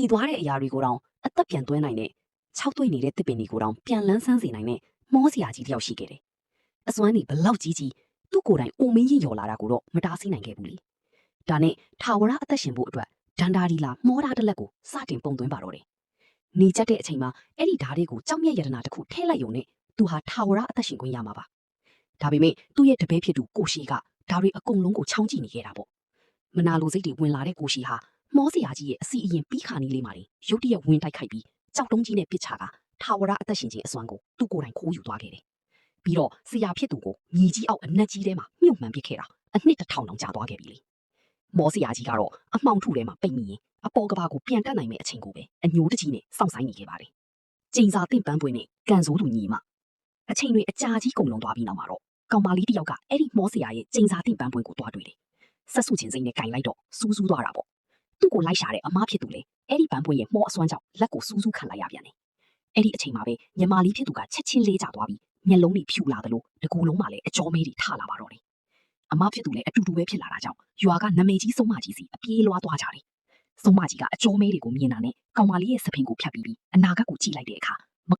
ညီသွားတဲ့အရာတွေကိုတောင်အသက်ပြန်သွင်းနိုင်တဲ့၆တွေ့နေတဲ့တစ်ပင်တွေကိုတောင်ပြန်လန်းဆန်းစေနိုင်တဲ့မောစရာကြီးတယောက်ရှိခဲ့တယ်။အစွမ်းနေဘလောက်ကြီးသူ့ကိုယ်တိုင်အိုမင်းရင်ရော်လာတာကိုတော့မတားဆီးနိုင်ခဲ့ဘူးလေ။ဒါနဲ့ထာဝရအသက်ရှင်ဖို့အတွက်ဒန္တာဒီလာမောတာတစ်လက်ကိုစတင်ပုံသွင်းပါတော့တယ်။နေကြတဲ့အချိန်မှာအဲ့ဒီဓာတ်တွေကိုကြောက်မြက်ရတနာတစ်ခုထဲလိုက်ရုံနဲ့သူဟာထာဝရအသက်ရှင်ခွင့်ရမှာပါ။ဒါပေမဲ့သူ့ရဲ့တပည့်ဖြစ်သူကိုရှိကဒါတွေအကုန်လုံးကိုချောင်းကြည့်နေခဲ့တာပေါ့။မနာလိုစိတ်တွေဝင်လာတဲ့ကိုရှိဟာမောစရာကြီးရဲ့အစီအရင်ပြီးခါနီးလေးမှာရုတ်တရက်ဝင်တိုက်ခိုက်ပြီးကြောက်တုံးကြီးနဲ့ပစ်ချတာထာဝရအသက်ရှင်ခြင်းအစွမ်းကိုသူ့ကိုယ်တိုင်ခိုးယူသွားခဲ့တယ်။ပြီးတော့ဆရာဖြစ်သူကိုညီကြီးအောက်အနက်ကြီးထဲမှာမြုပ်မှန်ပစ်ခဲ့တာအနှစ်1000တောင်ကြာသွားခဲ့ပြီလေ။မောစရာကြီးကတော့အမှောင်ထုထဲမှာပိတ်မိရင်အပေါ်ကဘာကိုပြန်တက်နိုင်မဲ့အချိန်ကိုပဲအညိုတကြီးနဲ့စောင့်ဆိုင်နေခဲ့ပါတယ်။ကျိန်စာတင့်ပန်းပွင့်နဲ့ကန်စိုးသူညီမအချိန်တွေအကြာကြီးကုန်လုံးသွားပြီးနောက်မှာတော့ကောင်မလေးတယောက်ကအဲ့ဒီမောစရာရဲ့ကျိန်စာတင့်ပန်းပွင့်ကိုတွားတွေ့တယ်။ဆက်စုချင်းစိမ့်နဲ့ကင်လိုက်တော့စူးသွားတာပေါ့။သူ့ကိုလိုက်ရှာတဲ့အမားဖြစ်သူလေအဲ့ဒီပန်းပွင့်ရဲ့မောအစွမ်းကြောင့်လက်ကိုစူးခံလိုက်ရပြန်တယ်။အဲ့ဒီအချိန်မှာပဲညီမလေးဖြစ်သူကချက်ချင်းလေးကျသွားပြီးမျက်လုံးတွေဖြူလာသလိုတကူလုံးမှာလည်းအကြောမဲတွေထလာပါတော့တယ်။အမားဖြစ်သူလည်းအတူတူပဲဖြစ်လာတာကြောင့်ရွာကနမေကြီးဆုံးမကြီးစီအပြေးလွှားသွားကြတယ်။ဆုံးမကြီးကအကြောမဲတွေကိုမြင်တာနဲ့ကောင်မလေးရဲ့စပင်ကိုဖြတ်ပြီးအနာဂတ်ကိုကြည့်လိုက်တဲ့အခါ